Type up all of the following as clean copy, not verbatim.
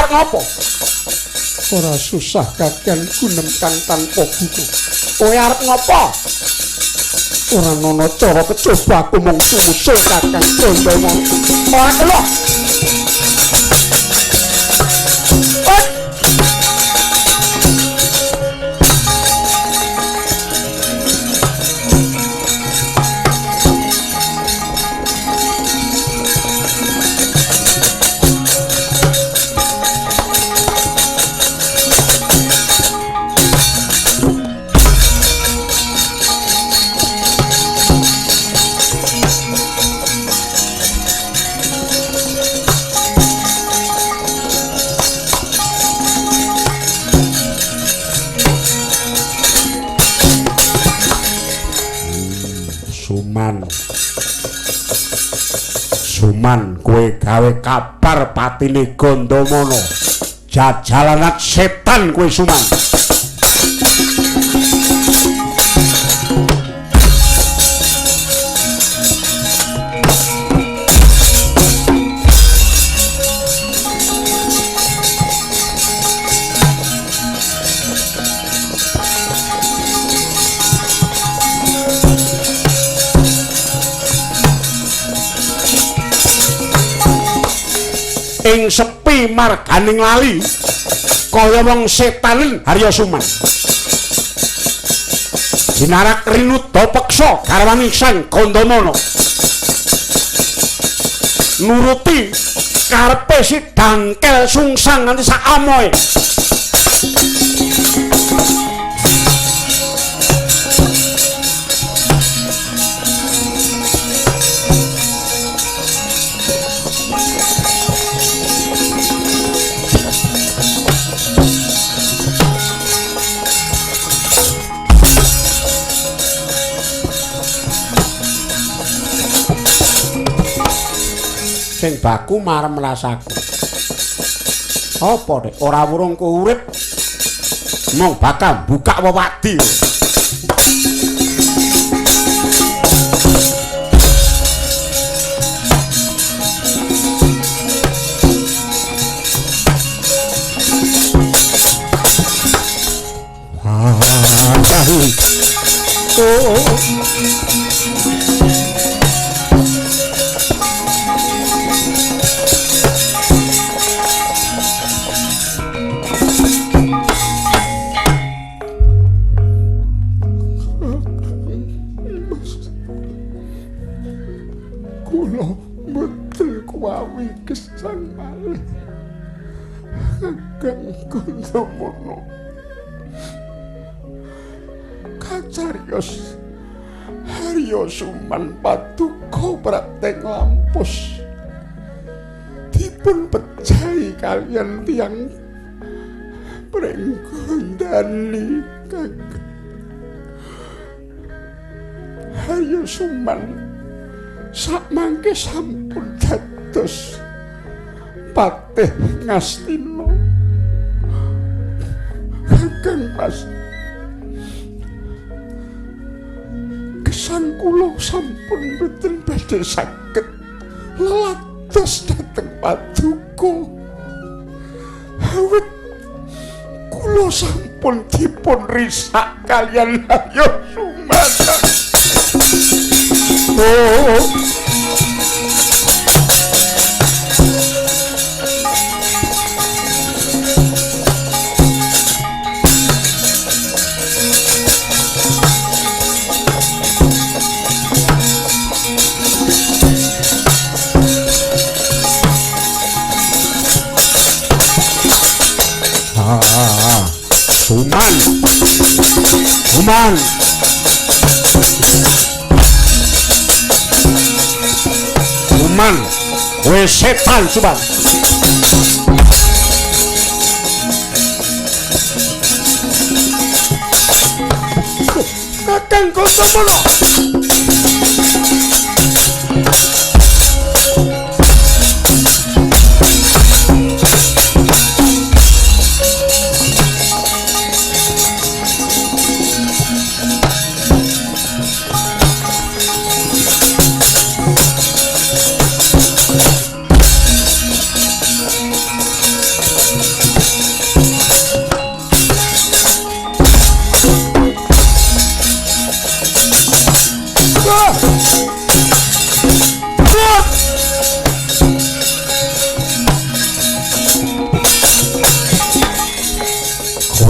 arep ngopo? Ora susah kakang gunem kang tanpa guna. Kowe arep ngopo? Ora ana cara kecoba aku mung sumusul kakang Gondomo. Ora kelo. Suman kowe gawe kabar patine Gondomono. Jajalanat setan kowe Suman. Ing sepi marganing lali kaya wong setanen Harya Suman. Dinarak rinudha peksa garwaning Sang Gondomono. Nuruti karepe si dangkel sungsang nganti sak amohe. Sing baku marem rasaku. Apa nek ora wurung ku urip mung bakal buka wewadi. Gondomono kacarios Harya Suman paduka prateng lampus dipun pejahi kaliyan tiyang Prenggondani kakang Harya Suman sakmangke sampun dados patih Ngastina. Kakang Mas, gesang kula sampun boten badhe saged lados dhateng paduka. Awit kula sampun dipun risak kaliyan Harya Suman. Suman, kowe setan Suman. Kakang Gondomono.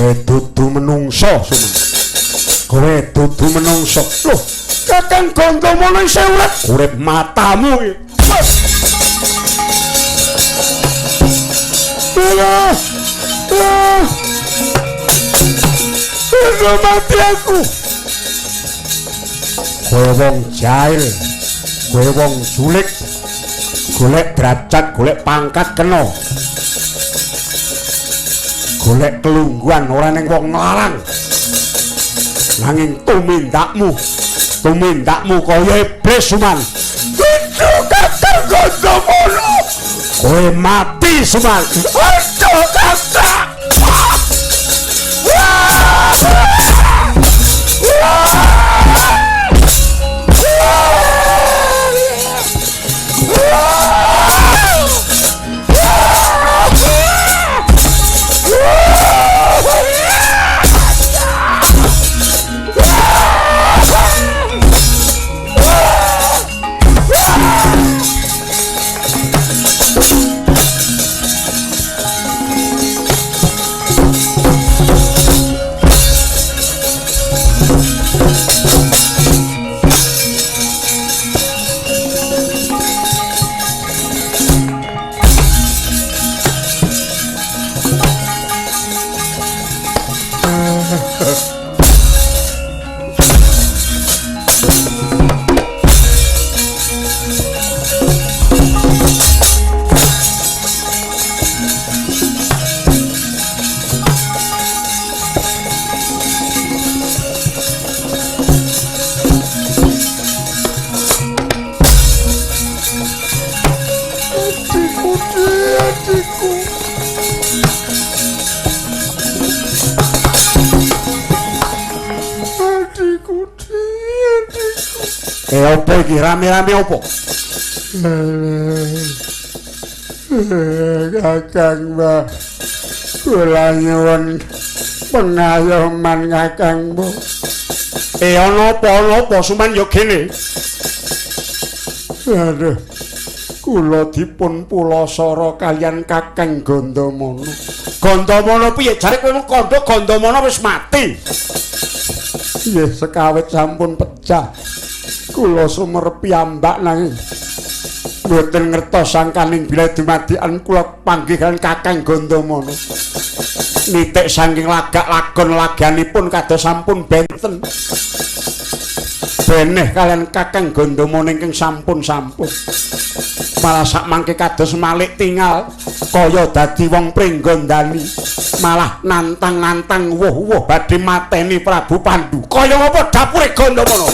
kowe dudu menungso Suman. Kowe dudu menungso. Loh, Kakang Gandamana isih urip. Urip matamu iki. Mati aku. Kowe wong jahil, kowe wong julik, golek derajat, golek pangkat kena, golek kelungguhan ora ning wong larang. Nanging tumindakmu kaya iblis Suman. Kudu Kakang Gandamana. Kowe mati Suman. Aduh Kakang. Apa iki rame-rame apa? Kakang Mbah, kula nyuwun pengayoman Kakang Mbah. Ana apa Suman ya kene. Aduh. Kula dipun pulasara kaliyan Kakang Gandamana. Gandamana piye? Jare kowe kandha Gandamana wis mati. Nggih, sekawit sampun pecah. Kula sumerep piyambak nanging mboten ngertos sangkaning bila dumadikan kula panggihan Kakang Gandamana. Nitik saking lagak lagon laganipun kados sampun benten. Beneh kalian Kakang Gandamana ingkang sampun-sampun. Malah sak mangke kados malik tinggal kaya dadi wong pringgondani. Malah nantang-nantang wuh-wuh badhe mateni Prabu Pandhu. Kaya apa dapure Gandamana?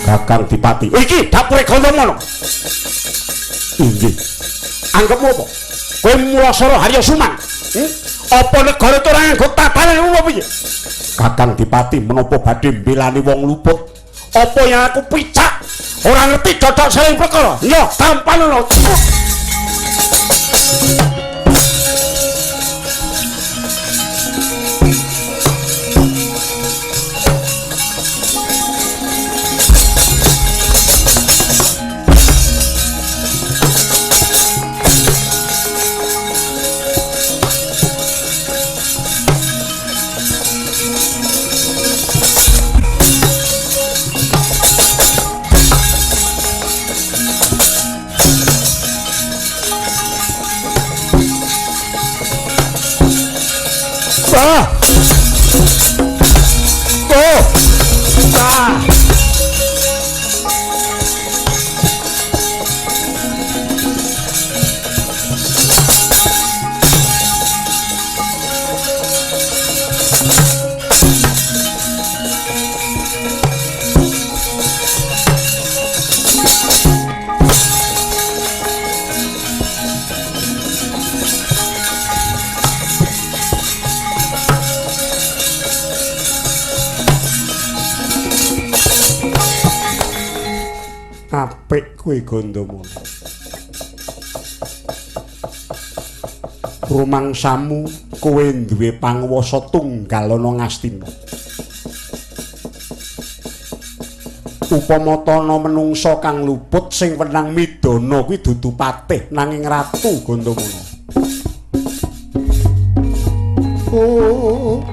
Kakang Dipati, iki dapure Gandamana. Inggih. Anggepmu apa? Kowe mulasara Harya Suman. Apa negara itu ora nganggo tatanan apa piye? Kakang Dipati menapa badhe mbelani wong luput? Apa yang aku picak? Ora ngerti dodok saling perkara. Yo, tampanono. Apik kuwi Gandamana. rumangsamu kowe duwe panguwasa tunggal ana Ngastina. Upama tana menungsa kang luput sing wenang midana kuwi dudu patih nanging ratu Gandamana. Oh.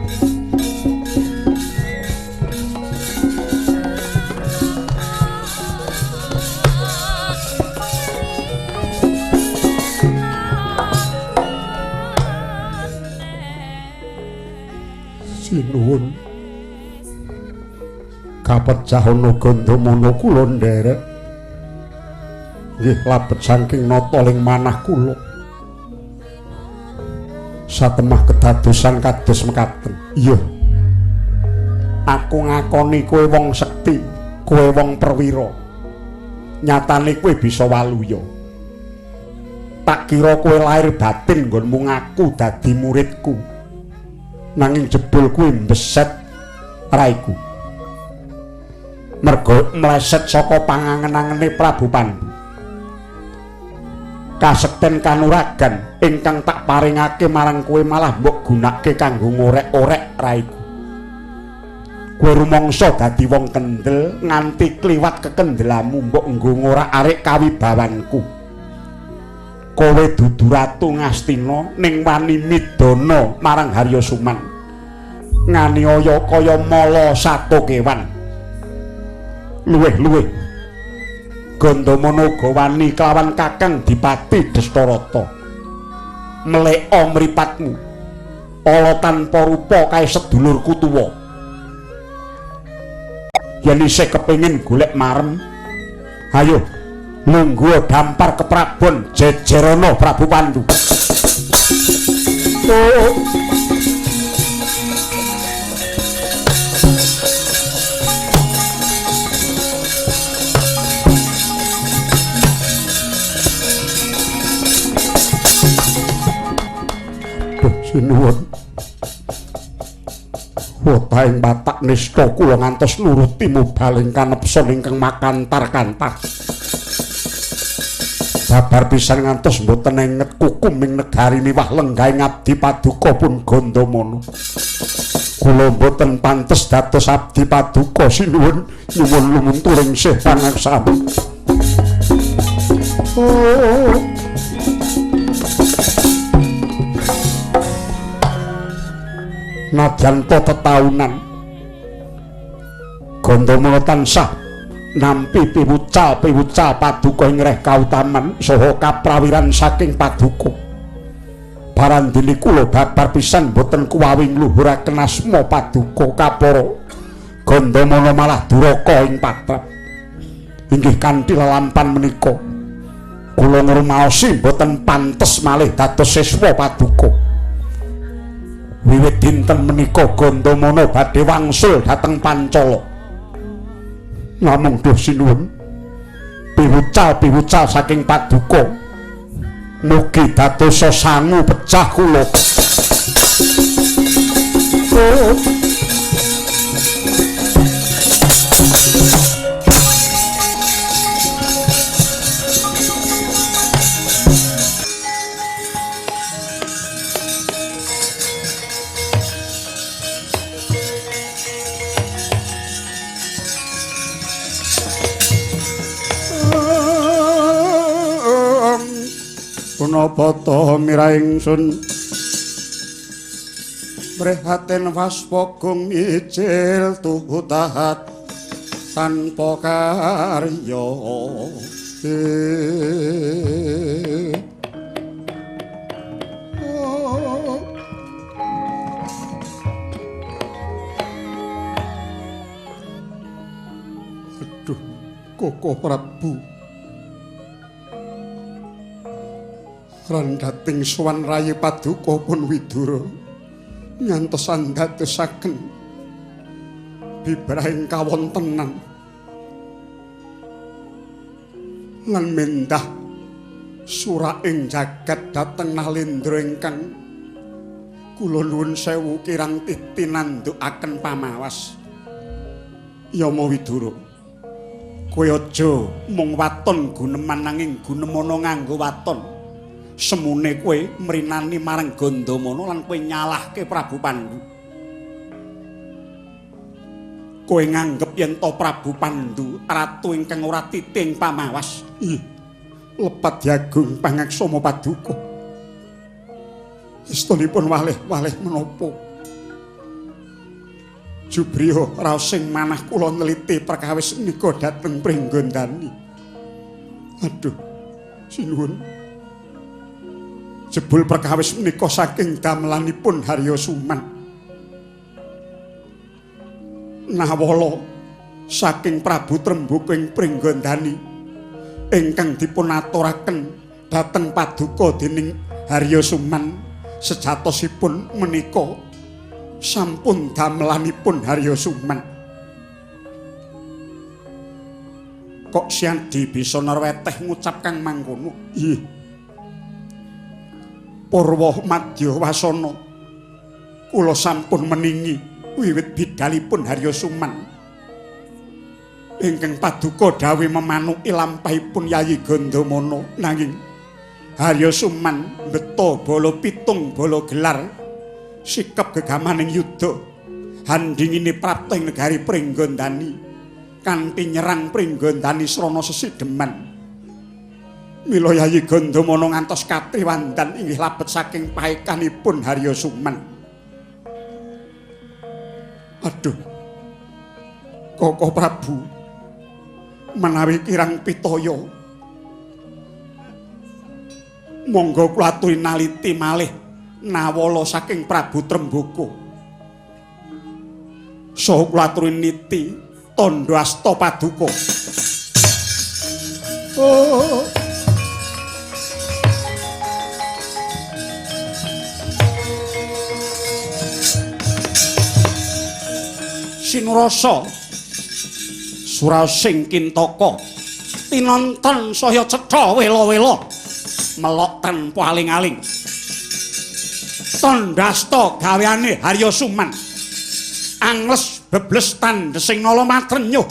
Sinuwun kapecah ana Gandamana kula nderek nggih labet saking nata ling manah kula satemah kedadosan kados mekaten. Iya aku ngakoni kowe wong sekti, kowe wong perwira, nyatane kowe bisa waluya. Tak kira kowe lahir batin nggonmu ngaku dadi muridku, nanging jebul kuwi mbeset raiku merga mleset saka pangangen-angene Prabu Pandhu. Kasekten kanuragan ingkang tak paringake marang kowe malah mbok gunake kanggo ngorek-orek raiku. Kowe rumangsa dadi wong kendel nganti kliwat kekendelamu mbok nggo ngorak-arik kawibawanku. Kowe dudu ratu Ngastina ning wani midana marang Harya Suman. Nganiaya kaya mala sato kewan. Luwih-luwih Gandamana uga wani kelawan Kakang Dipati Destarata. Meleka mripatmu ala tanpa rupa kae sedulurku tuwa. Yen isih kepengin golek marem, ayo lungguh dampar keprabon jejerana Prabu Pandhu. Oh. Sinuwun wetahing batak nista kula ngantos nuruti mubaling kanepson ingkang makantar-kantar. Babar pisan ngantos mboten enget kukum ing negari miwah lenggahing abdi paduka pun Gandamana. Kula mboten pantes dados abdi paduka sinuwun nyuwun lumunturing sih pangaksami. Oh. Nadyan to tetaunan Gandamana tansah nampi piwucal paduka ing reh kautaman saha kaprawiran saking paduka. Barandini kula babar pisan boten kuwawi ngluhuraken asma paduka kapara. Gandamana malah duraka ing patrap. Inggih kanthi lelampan menika kula ngrumaosi boten pantes malih dados siswa paduka. Wiwit dinten menika Gandamana badhe wangsul dhateng Pancala. Namung duh sinuwun piwucal saking paduka mugi dadosa sangu pecah kula. Oh. Punapa ta mira ingsun prihatin waspagung ijil tuhutat tanpa karya. Aduh, Koko Prabu randating sowan rayi paduka pun Widura ngantos andadosaken bibrahing kawontenan lan mendah suraing jagat dhateng Nalendra ingkang kula nuwun sewu kirang tinandukaken pamawas. Yama Widura, kowe aja mung waton guneman nanging gunemana nganggo waton. semune kowe mrinani marang Gandamana lan kowe nyalahke Prabu Pandhu. Kowe nganggep yen to Prabu Pandhu ratu ingkang ora titing pamawas. Lepat jagung pangaksama paduka. Estunipun walih-walih menapa? Jubriya raos sing manah kula neliti perkawis nika dhateng Pringgondani. Aduh, sinuwun. Jebul perkawis menika saking damelanipun Harya Suman. Nawala saking Prabu Trembuk ing Pringgondani ingkang dipun aturaken dhateng paduka dening Harya Suman sejatosipun menika sampun damelanipun Harya Suman. Kok Syandi bisa nerweteh ngucap kang mangkono? Nggih. Purwa Madya Wasana kula sampun meningi wiwit bidalipun Harya Suman ingkang paduka dawuh memanuki lampahipun Yayi Gandamana, nanging Harya Suman beta bala pitung bala gelar sikap gegamaning yuda handingine prapta ing negari Pringgondani kanthi nyerang Pringgondani srana sesideman. Mila Yayi Gandamana ngantos katriwandan inggih labet saking paekanipun Harya Suman. Aduh, Koko Prabu menawi kirang pitaya monggo kula aturi naliti malih nawala saking Prabu Tremboko. Saha kula aturi niti tandha asta paduka. Oh. Sinurasa Surasing Kintaka tinonton saya cetha wela-wela melok tanpa aling-aling. Tandasta gaweane Harya Suman angles bebles tandhesing nala matrenyuh.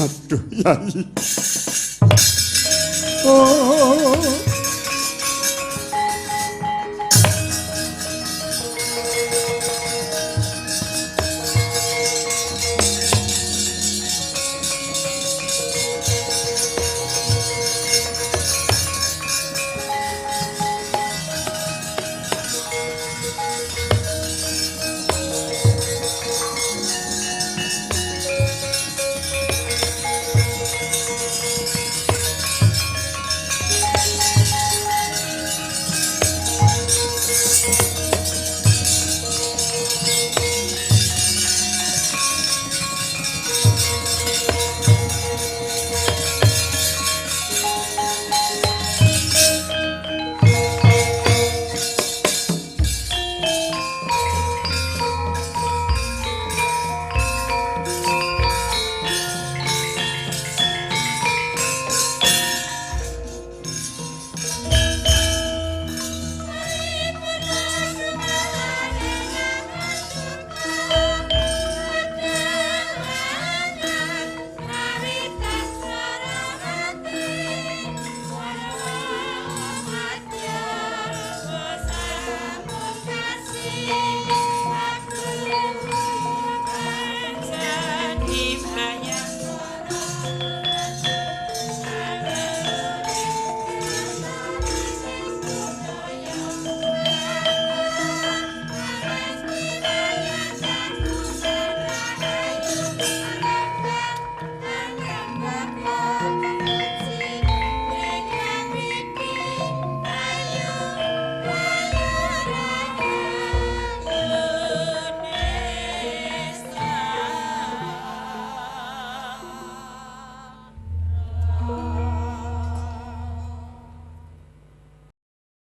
Aduh, Yai. Oh.